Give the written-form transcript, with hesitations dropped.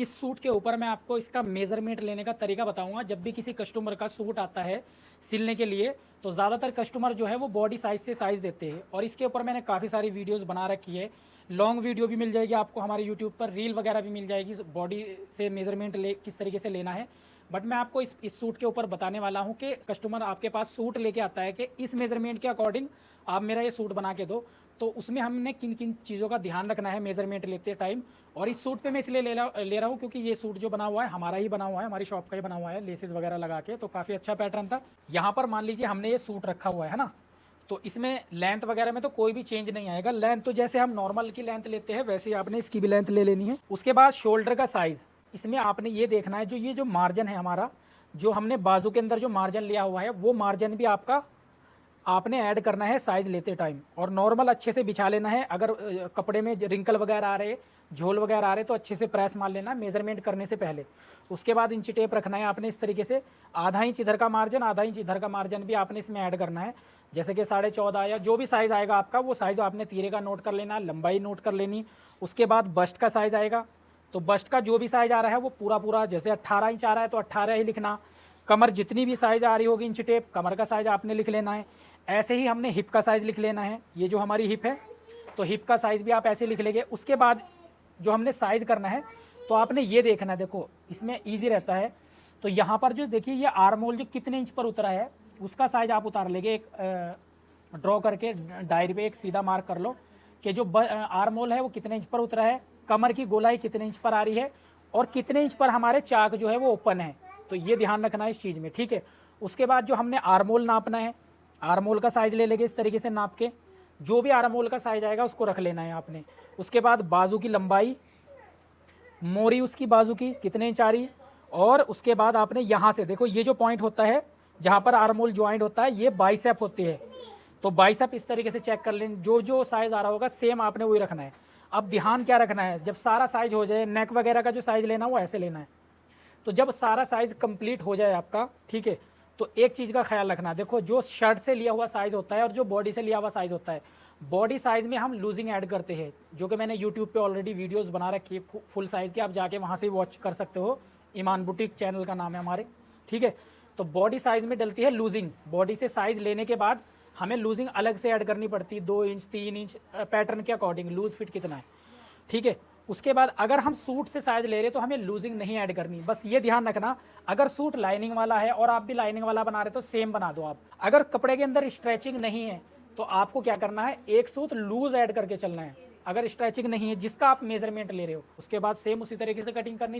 इस सूट के ऊपर मैं आपको इसका मेज़रमेंट लेने का तरीका बताऊंगा। जब भी किसी कस्टमर का सूट आता है सिलने के लिए, तो ज़्यादातर कस्टमर जो है वो बॉडी साइज़ से साइज़ देते हैं, और इसके ऊपर मैंने काफ़ी सारी वीडियोस बना रखी है। लॉन्ग वीडियो भी मिल जाएगी आपको हमारे यूट्यूब पर, रील वगैरह भी मिल जाएगी बॉडी से मेज़रमेंट ले किस तरीके से लेना है। बट मैं आपको इस सूट के ऊपर बताने वाला हूँ कि कस्टमर आपके पास सूट लेके आता है कि इस मेज़रमेंट के अकॉर्डिंग आप मेरा ये सूट बना के दो, तो उसमें हमने किन किन चीज़ों का ध्यान रखना है मेज़रमेंट लेते टाइम। और इस सूट पे मैं इसलिए ले रहा हूँ क्योंकि ये सूट जो बना हुआ है हमारा ही बना हुआ है, हमारी शॉप का ही बना हुआ है, लेसेस वगैरह लगा के, तो काफ़ी अच्छा पैटर्न था। यहाँ पर मान लीजिए हमने ये सूट रखा हुआ है ना, तो इसमें लेंथ वगैरह में तो कोई भी चेंज नहीं आएगा। लेंथ तो जैसे हम नॉर्मल की लेंथ लेते हैं वैसे ही आपने इसकी भी लेंथ ले लेनी है। उसके बाद शोल्डर का साइज़, इसमें आपने ये देखना है, जो मार्जिन है हमारा, जो हमने बाजू के अंदर जो मार्जिन लिया हुआ है, वो मार्जिन भी आपका आपने ऐड करना है साइज़ लेते टाइम, और नॉर्मल अच्छे से बिछा लेना है। अगर कपड़े में रिंकल वगैरह आ रहे, झोल वगैरह आ रहे, तो अच्छे से प्रेस मार लेना मेज़रमेंट करने से पहले। उसके बाद इंची टेप रखना है आपने इस तरीके से, आधा इंच इधर का मार्जिन, आधा इंच इधर का मार्जिन भी आपने इसमें ऐड करना है। जैसे कि 14.5 या जो भी साइज़ आएगा आपका, वो साइज़ आपने तीरे का नोट कर लेना, लंबाई नोट कर लेनी। उसके बाद बस्ट का साइज़ आएगा, तो बस्ट का जो भी साइज़ आ रहा है वो पूरा पूरा, जैसे 18 इंच आ रहा है तो 18 ही लिखना। कमर जितनी भी साइज़ आ रही होगी इंची टेप, कमर का साइज़ आपने लिख लेना है। ऐसे ही हमने हिप का साइज़ लिख लेना है, ये जो हमारी हिप है, तो हिप का साइज़ भी आप ऐसे लिख लेंगे। उसके बाद जो हमने साइज़ करना है, तो आपने ये देखना है, देखो इसमें ईजी रहता है। तो यहाँ पर जो देखिए ये आर्म होल जो कितने इंच पर उतरा है, उसका साइज़ आप उतार लेंगे। एक ड्रॉ करके डायरी पे एक सीधा मार्क कर लो कि जो आर्म होल है वो कितने इंच पर उतरा है, कमर की गोलाई कितने इंच पर आ रही है, और कितने इंच पर हमारे चाक जो है वो ओपन है। तो ये ध्यान रखना है इस चीज़ में, ठीक है। उसके बाद जो हमने आर्म होल नापना है, आर्म होल का साइज़ ले लेंगे इस तरीके से नाप के, जो भी आर्म होल का साइज़ आएगा उसको रख लेना है आपने। उसके बाद बाजू की लंबाई, मोरी उसकी बाजू की कितने इंच आ रही, और उसके बाद आपने यहाँ से देखो ये जो पॉइंट होता है जहाँ पर आर्म होल ज्वाइंट होता है, ये बाइसेप होती है। तो बाइसेप इस तरीके से चेक कर लें, जो जो साइज़ आ रहा होगा सेम आपने वही रखना है। अब ध्यान क्या रखना है, जब सारा साइज़ हो जाए, नेक वगैरह का जो साइज़ लेना है वो ऐसे लेना है। तो जब सारा साइज़ कंप्लीट हो जाए आपका, ठीक है, तो एक चीज़ का ख्याल रखना, देखो जो शर्ट से लिया हुआ साइज़ होता है और जो बॉडी से लिया हुआ साइज़ होता है, बॉडी साइज़ में हम लूजिंग ऐड करते हैं, जो कि मैंने यूट्यूब पे ऑलरेडी वीडियोस बना रखी है फुल साइज़ की, आप जाके वहाँ से वॉच कर सकते हो। ईमान बुटीक चैनल का नाम है हमारे, ठीक है। तो बॉडी साइज़ में डलती है लूजिंग, बॉडी से साइज़ लेने के बाद हमें लूजिंग अलग से ऐड करनी पड़ती है, 2 इंच 3 इंच पैटर्न के अकॉर्डिंग लूज फिट कितना है, ठीक है। उसके बाद अगर हम सूट से साइज ले रहे तो हमें लूजिंग नहीं ऐड करनी, बस ये ध्यान रखना। अगर सूट लाइनिंग वाला है और आप भी लाइनिंग वाला बना रहे तो सेम बना दो आप। अगर कपड़े के अंदर स्ट्रेचिंग नहीं है तो आपको क्या करना है, एक सूट लूज ऐड करके चलना है। अगर स्ट्रेचिंग नहीं है जिसका आप मेजरमेंट ले रहे हो, उसके बाद सेम उसी तरीके से कटिंग करनी।